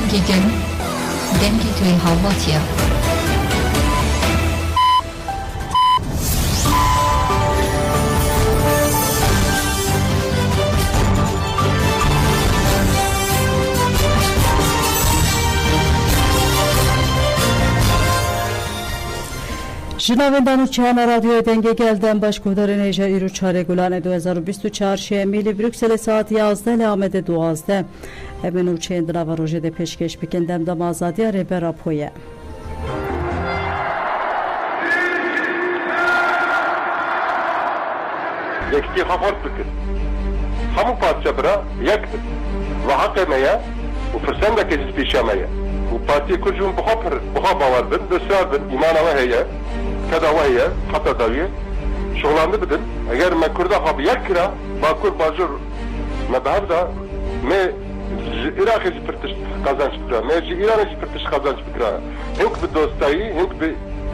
Dengi gün, dengi توی هواتیه. Jinavendan uçağına radyo denge gelden başkoder enerji iru çare gulane 2024 ملی بروکسل ساعت 11 لامده 12 امن uçağın drava rojede peşkeş bikendem da mazadiya rebe rapoye یکی خفت بکن همون پارچه برا یک بد و حق میا و فرسنده که جز پیشه میا و پارتی کجون بخوا باور بن بسیار بن ایمان و هیه کدا و هیه حتی داویه شغلانده بدن اگر من کرده خواب یک کرا با کور باجر مبهب دا می عراقی جی پرتش قازانش بکرا می جی ایرانی جی پرتش قازانش بکرا هم که به دوستایی هم که به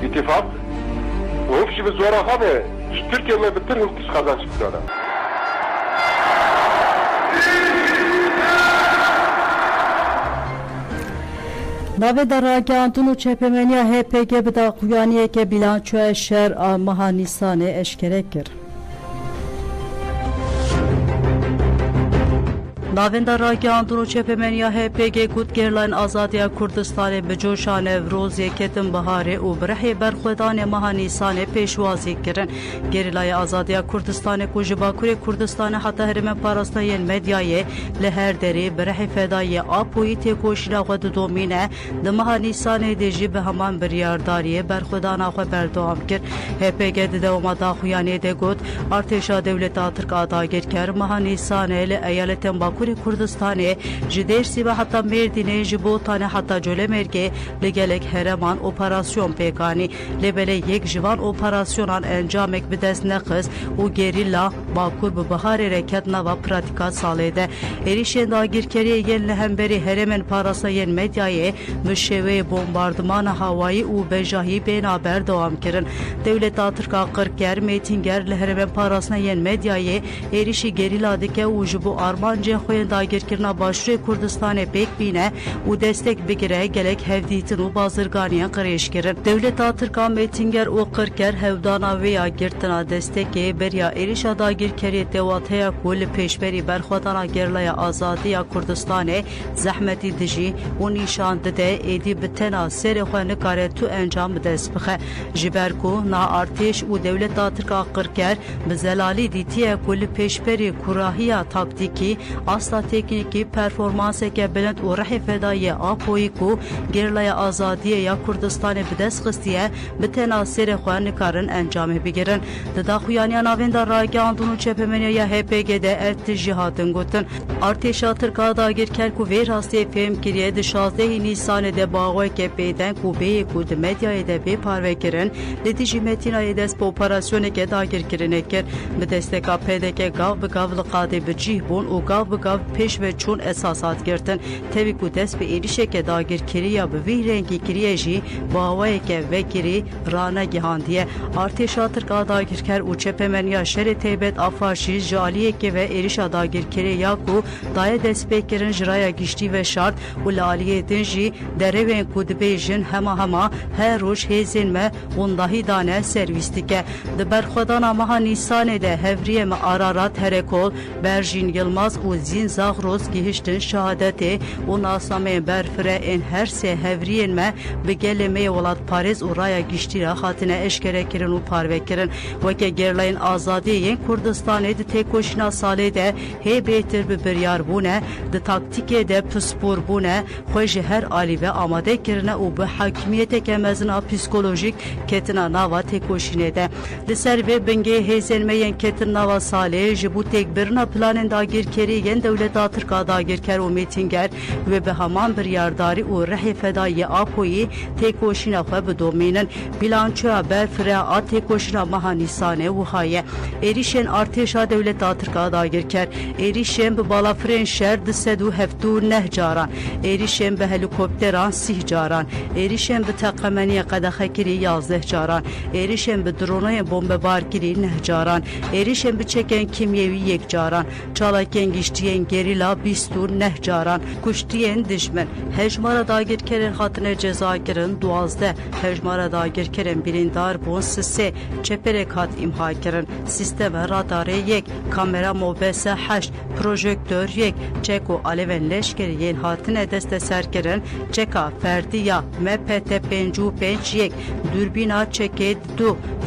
اتفاق و هم که به زورا خوابه Türkiye mi bitir Hint kazanç bitiyorlar. Nave darage Antunu Çepemenya HPG bida kuyaniye ke bilanço şer maha nisane eşkerekir. Navenda rage Antunu Çepemenya HPG Kutgerlan Azadiya Kurdistanê bi coşa Nevrozê ketin biharê û bi rihê berxwedanê meha Nîsanê pêşwazî kirin. Gerîlaya Azadiya Kurdistanê ku ji Bakurê Kurdistanê heta herêmên parastayên medyayê li her derê bi rihê fedayê Apoyî têkoşîna xwe didomîne di meha Nîsanê de jî bi heman biryardariyê berxwedana xwe berdewam kir. HPG di dewama daxuyanê de got artêşa dewleta Tirk dagirker meha Nîsanê li eyaletên Bakurê Kurdistanê ji Dêrsî ve hatta Mêrdînê ji Botanê hatta Colemêrgê li gelek hereman operasyon pêkanî lêbelê yek ji van operasyonan encamek bi dest nexist û gerîla Bakur bi biharê re ket nava pratika salê de êrişên dagirkeriyê yên li hemberî herêmên parasayên medyayê bi şêweyê bombardmana hawayî û bejahî bênaber dewam kirin. Dewleta Tirka Qirker Mêtînger li herêmên parasayên medyayê êrişî gerîla dike û ji bo armancên xwe dagirkirina Başûrê Kurdistanê pêk bîne û destek bigire gelek hevdîtin û bazirganiyan qirêj kirin. Dewleta Tirka Mêtînger û Qirker hevdana wê ya girtina destekê beriya êrişa dagirkeriyê dewat heye ku li pêşberî berxwedana Gerlaya Azadiya Kurdistanê zehmetî dijî û nîşan dide êdî bi tena serê xwe nikare tu encam bi dest bixe. Ji ber ku naartêş û dewleta Tirka Qirker bi zelalî dîtiye ku li pêşberî kurahiya taktîkî asla teknikî performanseke bilind û rihê fedayê Apoyî ku Gerlaya Azadiye ya Kurdistanê bi dest xistiye bi tena serê xwe nikarin encamê bigirin. Di daxuyaniya navenda rage Antunu Çepemenya HPG'de ev tijî hatin gotin. Artêşa Tirka dagirker ku vê rastiyê fêm kiriye di 16 Nîsanê de baweke pêden ku bêyê ku di medyayê de bê parve kirin li dijî metînayê dest bi operasyoneke dagirkirinê kir. Bi desteka PDK gav bi gav li qadê bi cih bûn û gav bi gav pêş ve çûn esasat girtin. Tevî ku dest bi êrişeke dagirkiriya bi vî rengî kiriye jî bawayeke vekirî rane gihandiye. Artêşa Tirka dagirker û Çepemenya şerê taybet afaşî ji aliyeke ve êrişa dagirkiriya ku daye dest pê kirin ji raya giştî ve şart û li aliyê din jî derevên ku dibêjin hema her roj hêzên me wendahî dane servîs dike. Di berxwedana meha Nîsanê de hevriyê me Ararat Herekol Berjîn Yılmaz û Zîn Zagros gihiştin şehadetê û nasameyên berfire ên her sê hevriyên me bi gelê me welat Parêz û raya giştî re hatine eşkere kirin û parve kirin. Weke Gerlayên Azadiyê Kurdistanê di têkoşîna salê de hê bêtir bi biryarbûne di taktîkê de pispor bûne xwe ji her alî ve amade kirine û bi hakimiyeteke mezina psikolojik ketina nava têkoşînê de. Li ser vê bingê hêzên me yên ketin nava salê ji bo têkbirina planên dagirkerî yên dewleta Tirka dagirker û Mêtînger ve bi heman biryardarî û rihê fedayê Apoyî têkoşîna xwe bidomînin. Bilançoya berfire a têkoşîna meha Nîsanê wiha ye. Êrişên artêşa dewleta Tirka dagirker êrişên bi balafirên şer di 179 caran, êrişên bi helikopteran 30 caran, êrişên bi teqemeniyê qedexekirî 11 caran, êrişên bi droneyên bombebardkirî 9 caran, êrişên bi çekên kimyewî 1 caran, çalakên giştiyê yên gerîla bîstû neh caran kuştiyên dijmin hejmara dagirkerên hatine cezakirin 12 hejmara dagirkerên birîndar bûn 3 çeperek hat imha kirin sistema radarê 1 kamera mobese 8 projektör 1 çeko alevên leşkeriyên hatine desteserkirin çeka ferdiya MPT 55 1 dürbîna çekê 2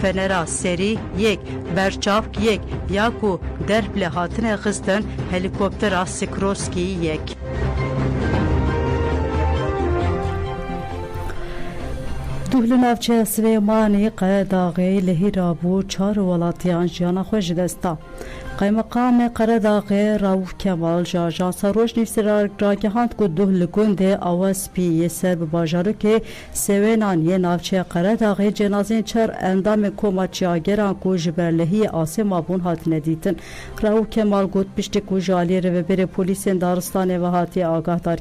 fenera serî 1 berçavk 1 ya ku derble hatine xistin helikoptera Sikroskî 1 Duhlu navçeya Süleymanî Qeredaxê li Hîrabû çar welatiyan jiyana xwe ji desta. Qaymeqamê Qeredaxê Rauf Kemal ji Ajansa Rojnivîsê ragihand ku duh li gundê Awaspî yê ser bi bajarokê Sêwênan yê navçeya Qeredaxê cenazeyên çar endamên koma çiyageran ku ji ber lehiyê asê mabûn hatine dîtin. Rauf Kemal got piştî ku ji aliyê rêveberê polîsên Daristanê ve hatiye agahdar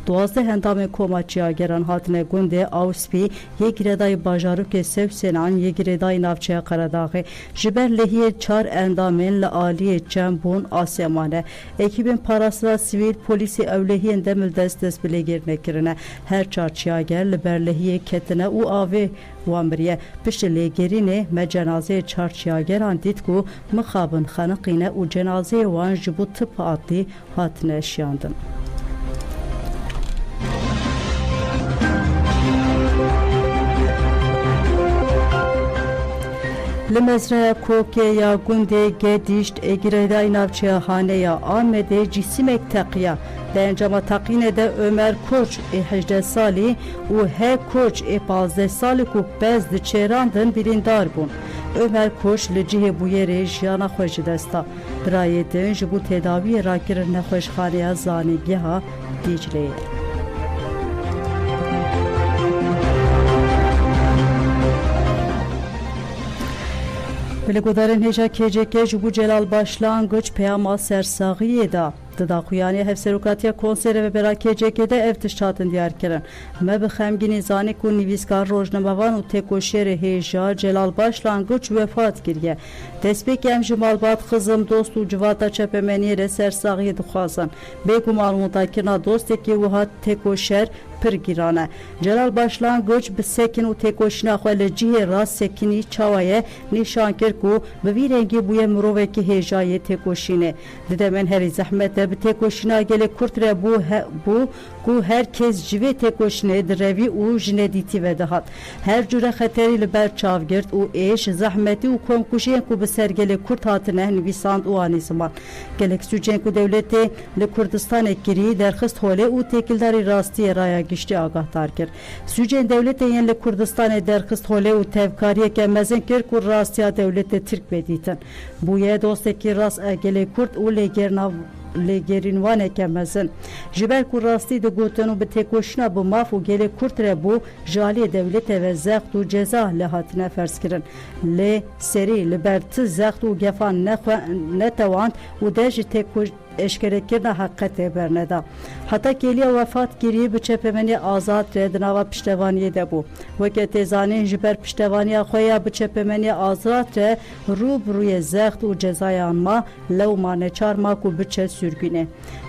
12 endamên koma çiyageran hatine gundê Awaspî yê girêdayî bajarokê Sêwsênan yê girêdayî navçeya Qeredaxê ji ber lehiyê çar endamên li aliyê çem bûn asêmane. Ekîbên parasla sivîl polîsî ewlehiyên demil dest bi lêgirînê kirine. Her çar çiyager li ber lehiyê ketine û avê wan biriye. Piştî lêgerînê me cenazeyê çar çiyageran dît ku mixabin xeniqîne û cenazeyê wan ji bo tıp adlî hatine eşyandin. Li mezraya Kokê ya gundê Gedîşt ê girêdayî navçeya Haneya Amedê cîsîmek teqiya. Di encama teqînê de Ömer Koç ê 18 salî û H Koç ê 15 salî ku bez di çêrandin birîndar bûn. Ömer Koç li cihê bûyerê jiyana xwe ji desta. Birayê din ji bo tedaviyê rakirin nexweşxaneya zanîngeha Dicleyê. Bilêgudarên hêja KCK ji bo Celal Başlangıç peyama sersaxiyê da. Di daxuyanî Hevserokatiya Konserê ve bera KCK'de ev tiştatin diyar kirin. Me bi xemgînî zanî ku nivîskar rojnamevan û têkoşerê hêja Celal Başlangıç wefat kiriye. Destpêkê em ji malbat xizim dost û civata çepemeniyê re sersaxiyê dixwazin. Bêguman mûdakirina dostekî wiha têkoşer pir gîran e. Celal Başlangıç bi sekin û têkoşîna xwe li cihê rast sekinî çawa nîşan kir ku bi vî rengî bûye mirovekî hêjayê têkoşînê. Di demên herî zehmet de bi têkoşîna gelê Kurd re bû ku herkes ji vê têkoşînê direvî û ji nedîtî ve dihat. Her cure xeterî li ber çavgirt û êş, zehmetî û komkuşiyên ku bi ser gelê Kurd hatine nivîsand û anî ziman. Gelek sûcên ku dewletê li Kurdistanê kirî derxist holê û têkildarî rastiyê raya giştî agahdar kir. Sûcên dewletê yên li Kurdistanê derxist holê û tevkariyeke mezin kir ku rastiya dewletê Tirk vedîtin. Bûye dostekî rast e gelê Kurd û lêgerînvaneke mezin. Ji ber ku rastî digotin û bi têkoşîna bi maf û gelê Kurd re bû ji aliyê dewletê ve zext û ceza li hatine ferskirin. Lê serî li ber ti zext û gefan netewand û de ji eşkerekirina heqetê berneda. Heta kêliya wefat kirî bi çepemenî azad re di nava piştevaniyê de bû. Weke têzanîn ji ber piştevaniya xwe ya bi çepemenî azad re rûbirûyê zext û cezayan ma lewma neçar ma ku biçe sürgûnê.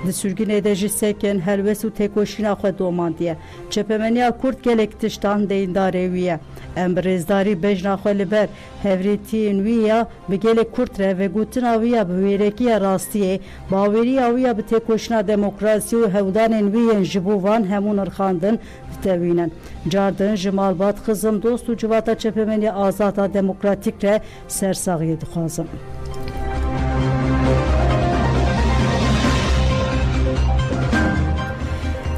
Di sürgûnê de ji sekin helwes û têkoşîna xwe domandiye. Çepemeniya Kurd gelek tiştan deyindarê wî ye. Em bi rêzdarî bejna xwe li ber hevretiyên wî ya bi gelê Kurd re ve gotina wî ya bi wêrekiya rastiyê baweriya wî ya bi têkoşîna demokrasî û hewdanên wî yên ji bo van hemû nirxandin ditewînin. Cardin ji malbat xizim dost û civata çepemenî azada demokratîk re sersaxiyê dixwazin.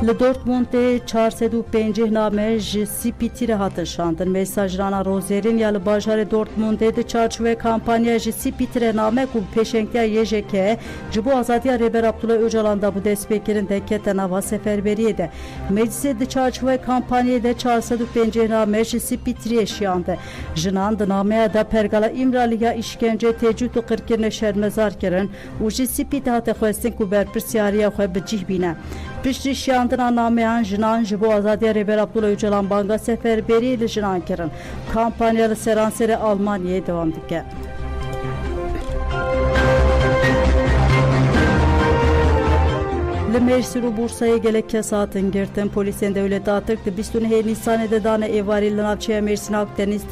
Li Dortmundê 450 name ji Spîtî re hatin şandin. Mesajrana Rozêrên ya li bajarê Dortmundê di çarçovê kampanya ji Spîtî re name ku pêşengiya YJK ji bo azadiya Rêber Abdullah Öcalan da bu destpêkirin de kete nava seferberiyê de. Meclisê di çarçovê kampanyayê de 450 name ji Spîtî şiyande. Jinan di nameya da pergala İmraliya işkence tecrüt û qirkirine şermezar kirin û ji Spîtî hate xwestin ku berpirsyariya xwe bi cih bîne. Piştî şiyandina nameyan jinan ji bo azadiya Rêber Abdullah Öcalan banga seferberiyê li jinan kirin. Kampanya li seranserê Almanyayê devam dike. Li Mersin û Bursayê gelek kes hatin girtin. Polîsên dewleta Tirk di 29 Nîsanê de dane êvarî li navçeya Mêrsîn Akdeniz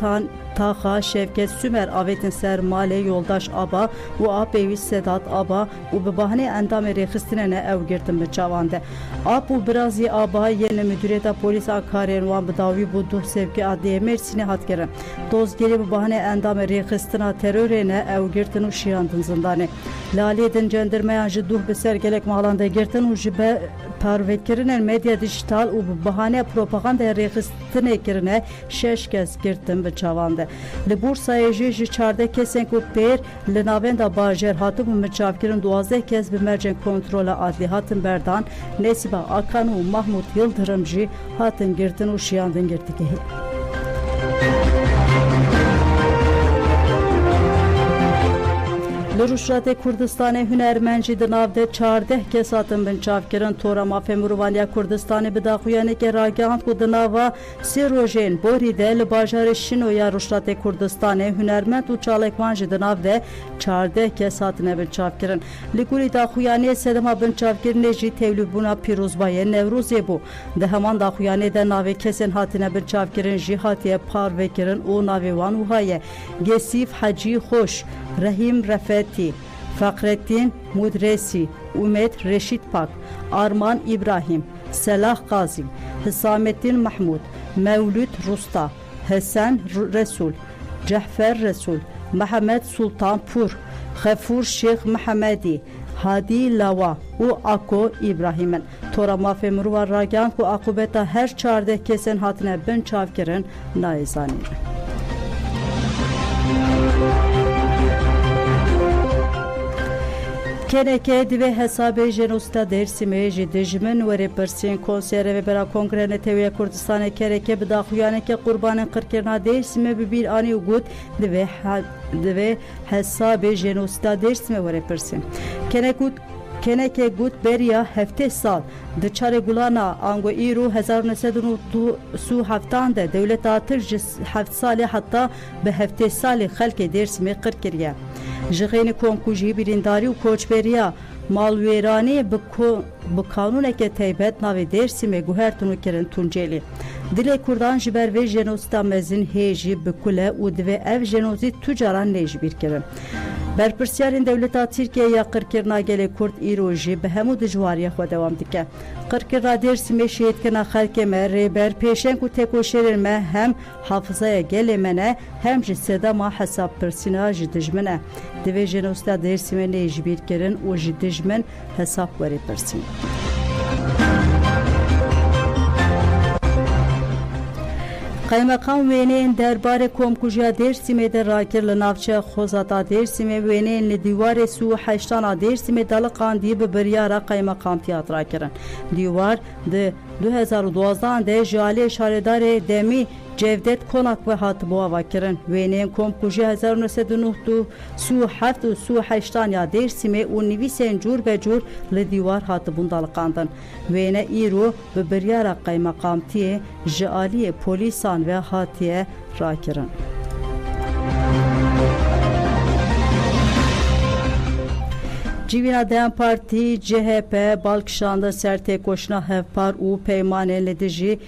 Taxa Şevket Sümer avêtin ser malê yoldaş aba û a pêwîst Sedat aba û bi bahanê endamê rêxistinê ne ew girtin bi çavan de. Ap û Birazî aba yên li Müdüriyeta Polîsa karên wan bi dawî bû duh sevkî adliyê Mêrsînê hat kirin. Dozgerî bi bahanê endamê rêxistina terorê ne ew girtin û şiyandin zindanê. Lalê din cendirmeyan ji duh bi ser gelek malan de girtin û ji parvekirinin medya dijital û bi bahanê propagandaya rêxistinê kirine 6 kes girtin bi çavan de. Li Bursayê jî ji 14 kesên ku pêr li navenda bajêr hatibûn miçavkirin 12 kes bi mercên kontrola adlî hatin berdan. Nesiba Akan û Mahmud Yıldırım jî hatin girtin û şiyandin girtîgehê. Li Rûşatê Kurdistanê hunermend jî di nav de 14 kes hatin bin çavkirin. Tora Mafê Mirovaniya Kurdistanê bi daxuyanekê ragihand ku di nava sê rojên borî de li bajarê Şinoya Rûşatê Kurdistanê hunermend û çalekvan jî di nav de 14 kes hatine bin çavkirin. Li gurî daxuyaniyê sedema bin çavkirinê jî tevlîbûna pîrozbayê Newrozê bû. Di heman daxuyanê de navê kesên hatine bin çavkirin jî hatiye parvekirin û navê wan wiha ye: Gesîf Hecî Xoş, Rahîm Refetî, Fakrettin Mudresi, Umet Reşit Pak, Arman İbrahim, Selah Gazi, Hüsamettin Mahmud, Mevlüt Rusta, Hasan Resul, Cehfer Resul, Mehmet Sultan Pur, Gafur Şeyh Mehmedi, Hadi Lava û Ako İbrahim'in. Tora Mafê Mirova ragihan ku akubeta her 14 kesên hatine bin çavkirin naîzanî. Keneke divê hesabê Jenûsta Dêrsimê ji dijmin werê pirsên konserê ve bera Kongre Netewîya Kurdistanê Kereke bi daxuyaneke qurbanên qirkirina Dêrsimê bi bîr anî û got divê hesabê Jenûsta Dêrsimê werê pirsên. Keneke got beriya heftê sal di çarê gulana ango îro 1997 de dewleta Tirk ji heft salê heta bi heftê salê xelkê Dêrsimê qir kiriye. Ji xênî komku jî birîndarî û koçberiya malwêranî bi kanûneke taybet navê Dêrsimê guhertin û kirin Tuncêlê. Dilê Kurdan ji ber vê jenosîta mezin hê jî bikule û divê ev jenosît tu caran lê ji bîr kirin. Berpirsyarên dewleta Tirkiye ya qirkirina gelê Kurd îro jî bi hemû dijwariyê xwe dewam dike. Qirkirina Dêrsimê şêdkirina xelkê me rêber pêşeng û têkoşerên me hem hafızaya gelê me ne hem ji sedema hesabpirsîna ji dijmin e. Divê jenosîta Dêrsimê lê ji bîr kirin û ji dijmin hesab werê pirsîn. Kaymakam wêneyên derbarê Komkujiya Dêrsimê de rakir li navçeya Xozata Dêrsimê wêneyên li dîwarê sû heştana Dêrsimê daliqandî bi biryara kaymakamtiya rakirin. Dîwar di 2012 de ji aliyê şaredarê Demî Cevdet Konak ve hatibo avakirin. Wêneyên Komkujiya 1909 sû heft û sû heştan ya Dêrsimê û nivîsên cûr be cûr li dîwar hatibûn daliqandin. Wêne îro bi biryara kaymakamtiyê ji aliyê polîsan ve hatiye rakirin. Civîna Dem Partî CHP balkişanda ser têkoşina hevpar û peymanên li dijî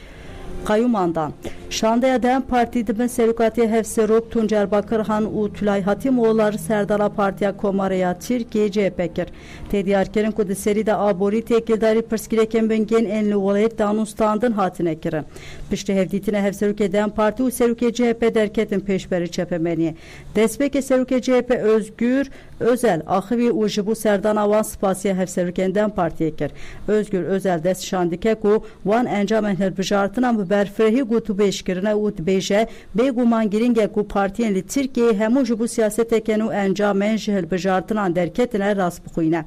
Qayumandan. Şandaya Dem Partî dibin serokatiya Hevserok Tuncer Bakırhan û Tülay Hatimoğulları Serdara Partiya Komaraya Tirkiye CHP kir. Tediyarkerin ku di serî de aborî têkildarî pirsgirêkên bingên enli welayet danûstandin hatine kirin. Piştî hevdîtina Hevserokê Dem Partî û Serokê CHP derketin pêşberî çepemeniyê. Destpêkê Serokê CHP Özgür Özel axivî û ji bo serdana wan spasiya Hevserokên Dem Partiyê kir. Özgür Özel dest şandike ku wan encamên hilbijartinan bi berfirehî gotu pêşkirine û dibêje bêguman giring e ku partiyên li Tirkiyeyê hemû ji bo siyaseteken û encamên ji hilbijartinan derketine rast bixwîne.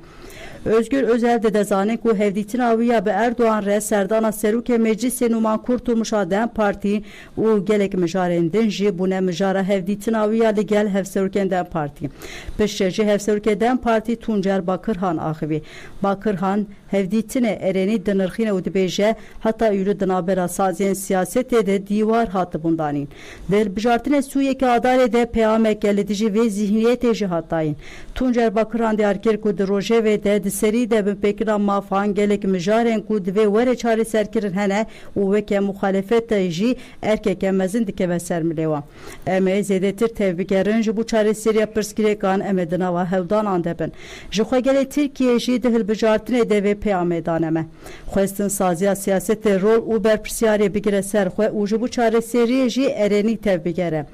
Özgür Özel de dezanîn ku hevdîtina wî ya bi Erdoğan re serdana Serokê Meclisê Numan Kurtulmuşa Dem Partî û gelek mijarên din jî bûne mijara hevdîtina wî ya li gel Hevserokên Dem Partî. Piştî ji Hevserokê Dem Partî Tuncer Bakırhan axivî. Bakırhan hevdîtine erenî dinirxîne û dibêje heta îro di navbera saziyên siyasetê de dîwar hatibûn danîn. Di hilbijartinê Sûyekê adarê de peyameke li dijî vê zihniyetê jî hatayîn. Tuncer Bakiran diyar kir ku di rojevê de di serî de binpêkira mafan gelek mijarên ku divê were çareserkirin hene û weke muxalefet de jî erkeke mezin dikeve ser milê wan. Em ê zêdetir tevbigerin ji bo çareseriya pirsgirêkan em ê di nava hewdanan de bin. Ji xwegelê Tirkiye jî di hilbijartinê de vê peyamê daneme. Xwestin saziya siyasetê rol û berpirsyarê bigire ser xwe û ji bo çareseriyê jî erenî tevbigere.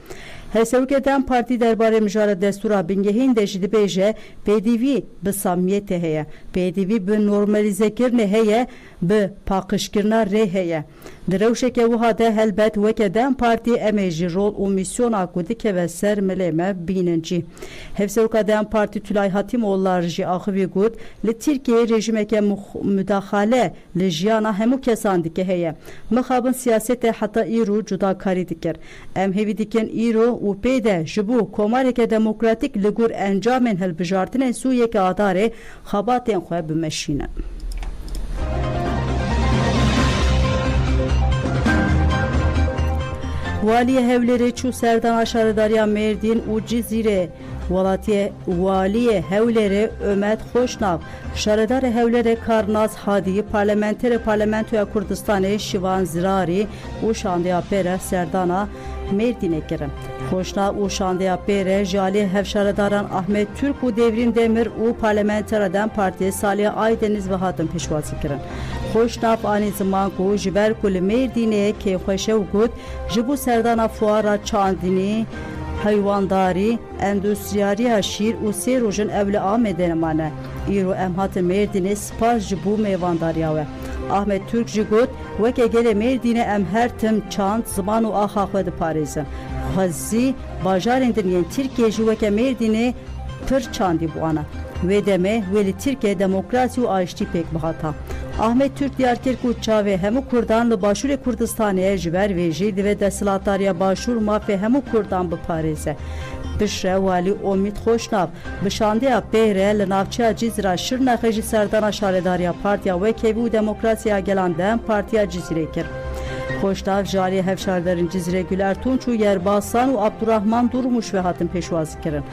Hevserokê Dem Partî derbarê mijara destûra bingehîn de jî dibêje pêdivî bi samiyetê heye, pêdivî bi normalizekirinê heye, bi paqijkirina rê heye. Di rewşeke wiha de helbet weke Dem Partî em ê jî rol û misyona ku dikeve ser milê me bînin cî. Hevseroka Dem Partî Tülay Hatîmoğullar jî axivî got li Tirkiyeyê rejimeke müdaxale li jiyana hemû kesan dike heye. Mixabin siyasetê heta îro cudakarî dikir. Em hêvî dikin îro û pê de ji bo komareke demokratîk li gor encamên hilbijartinên Sûyekê adarê xebatên xwe bimeşînin. Valiye Hewlêrê çû serdana şaredariya Mêrdîn û Cizîrê. Waliye Hewlêrê Ömet Xoşnav, şaredarê Hewlêrê Karnaz Hadî, parlamenterê Parlamentoya Kurdistanê Şivan Zirarî û şandeya pêre serdana Mêrdînê kirin. Xoşnav û şandeya pêre ji aliyê hevşaredaran Ahmet Türk û Devrim Demir û parlamentera Dem Partiyê Salih Aydeniz ve hatin pêşwazî kirin. Xoşnav anî ziman ku ji ber ku li Mêrdînê kêxweşew got ji bo serdana fuara çandinî heywandarî, endüstriyariya şîr û sê rojin ew li Amedê nemane. Îro em hatin Mêrdînê spas ji bo mêvandariya we. Ahmet Türk jî got weke gelê Mêrdînê em her tim çand, ziman û axa xwe diparêzin. Xwezî bajarên diniyên Tirkiye ji weke Mêrdînê pir çandî bû ana. Wê demê wê li Tirkiye demokrasî û aştî pêk bihata. Ahmet Türk diyar kir ku çavê hemû Kurdan li Başûrê Kurdistanê ji ber vê jî divê desthilatdariya Başûr mafê hemû Kurdan biparêze. Bişre walî Omîd Xoşnav bi şandeya pêre li navçeya Cizîra Şirnexê jî serdana şaredariya Partiya Wekevî û Demokrasiya Gelan Dem Partiya Cizîrê kir. Xoşnav ji aliyê hevşardarên Cizîrê Güler Tunç û Yerbasan û Abdurrahman Durmuş ve hatin pêşwazî kirin.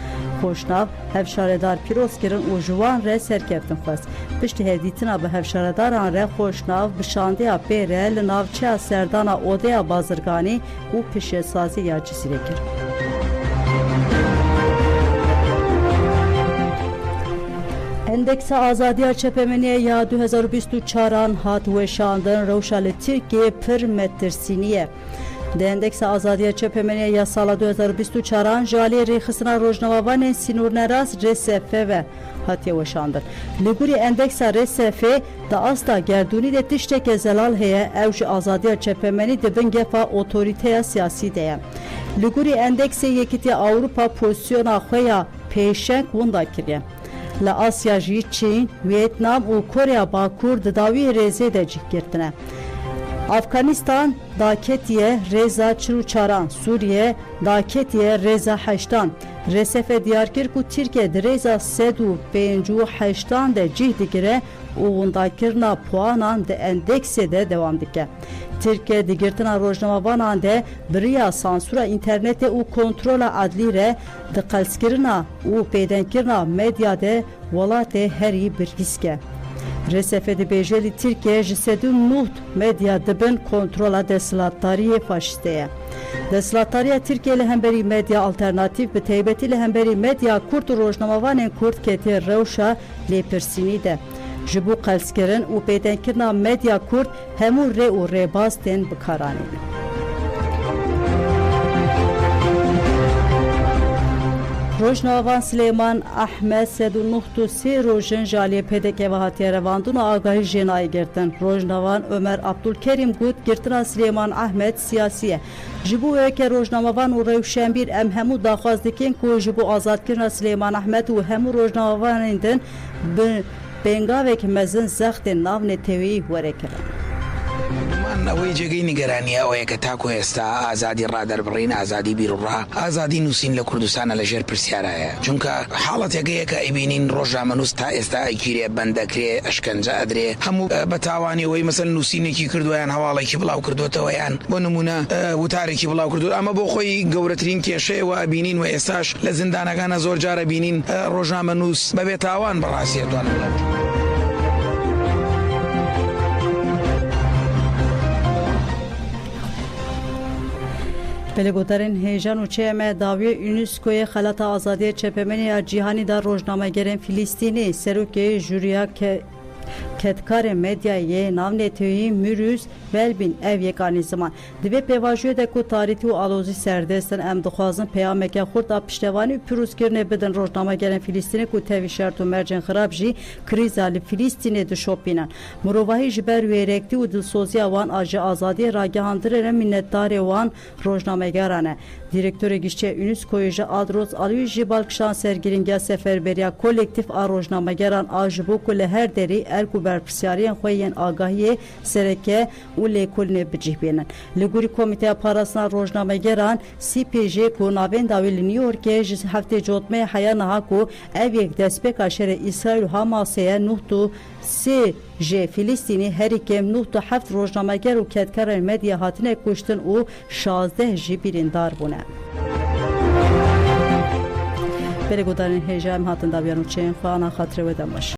Xoşnav hevşaredar pîroz kirin û ji wan re serkeftin xwest. Piştî hevdîtina bi hevşaredaran re Xoşnav bi şandeya pêre li navçeya serdana Odeya Bazirganî û pişesazî ya Cizîrê kir. Endeksa Azadiya Çepemeniye ya 2024 hat weşandin rewşa li Tirkiye pir metirsîniye. Di endeksa Azadiya Çepemeniye ya sala 2024 ji aliyê rêxistina rojnamevanên sînorneras RSF ve hatiye weşandin. Li gorî endeksa RSF di asta gerdûnî de tişteke zelal heye ew ji Azadiya Çepemenî dibin gefa otorîteya siyasî de ye. Li gorî endeksê Yekîtiya Awropa pozisyona xwe ya pêşeng winda kiriye. Li Asya jî Çîn, Vietnam û Koreya Bakur di dawiyê rêzê de cih girtine. Afganistan daketiye rêza 44, Sûriye daketiye rêza 8. RSF diyarkir ku Tirkiye di rêza 158 de cih digire û windakirina puanan di endeksê de dewam dike. Tirkiye di girtina rojnamevanan de biriya sansûra internetê û kontrola adlî re di qelskirina û pêdenkirina medya de welatê herî bir risk e. RSF dibêje li Tirkiye ji 9 medya dibin kontrola desthilatdariyê faşîstê ye. Desthilatdariya Tirkiye li hemberî medya alternatîv bi taybetî li hemberî medya Kurd û rojnamevanên Kurd ketiye rewşa lêpirsînî de. Ji bo qelskirin û pêdenkirina medya Kurd hemû rê û rêbaz tên bikaranîn. Rojnamevan Silêman Ehmed 193 rojin ji aliyê pêdekê ve hatiye revandin û agahî jênayê girtin. Rojnamevan Ömer Abdulkerim got girtina Silêman Ehmed siyasî ye. Ji bo weke rojnamevan û rewşenbîr em hemû daxwaz dikin ku ji bo azadkirina Silêman Ehmed û hemû rojnamevanên din bi pêngavek mezin zextên navnetewî were kirin. ئەوەی جێگەی نیگەرانیە ئەوەیە کە تاکو ئێستا ئازادی ڕادەربڕین ئازادی بیرڕا ئازادی نووسین لە کوردستانە لەژێر پرسیارایە چونکە حاڵەتێکەیە کە ئەیبینین ڕۆژنامەنووس تا ئێستا ئەیگیرێ بەندەکرێ ئەشکەنجە ئەدرێ هەموو بە تاوانیەوەی مەسەل نووسینێکی کردویان هەواڵێکی بڵاو کردوێتەوەیان بۆ نمونە وتارێکی بڵاو کردو ئەمە بۆ خۆی گەورەترین کێشەیەوە ئەبینین و ئێستاش لە زیندانەکانە زۆر جارە بینین ڕۆژنامەنووس بەبێ تاوان بەڕاستیەتوان بڵێن. Pelegotarên hêjan û çême dawiyê UNESCOyê xelata azadiyê çepemeniya cîhanî da rojnamegerên Filîstînê serokê jûriya ketkarên medyayê navnetewî Mürüz Belbin ev yekanî ziman. Divê pêvajoyê de ku tarîtî û alozî serdestin em dixwazin peyameke xurt a piştevanî û pîrozkirinê bidin rojnamegerên Filîstînê ku tevî şert û mercên xirab jî krîza li Filîstînê dişopînin. Mirovahî ji ber wêrektî û dilsoziya wan a ji azadiyê ragihandinê minnetdarê wan rojnamegeran e. Direktörê giştîya UNESCOyê ji Adros Aliyû jî balkişan sergirîngeha seferberiya kolektif a rojnamegeran a ji bo ku li her derê erk û berpirsyariyên xwe yên agahiyê sereke û lêkolînê bicih bînin. Li gorî Komîteya Parastina Rojnamegeran CPJ ku navên dawî li New Yorkê ji heftê cotmeyê heya niha ku ev yek destpêka şerê İsraîl û Hamasê ye 9 ji Filîstînê herî kêm 9 rojnameger û ketkarên medya hatine kuştin û 16 jî birîndar bûne. Pelegotarên hêja em hatin dawiyan û çeyên xwe ana xatirê we de baş.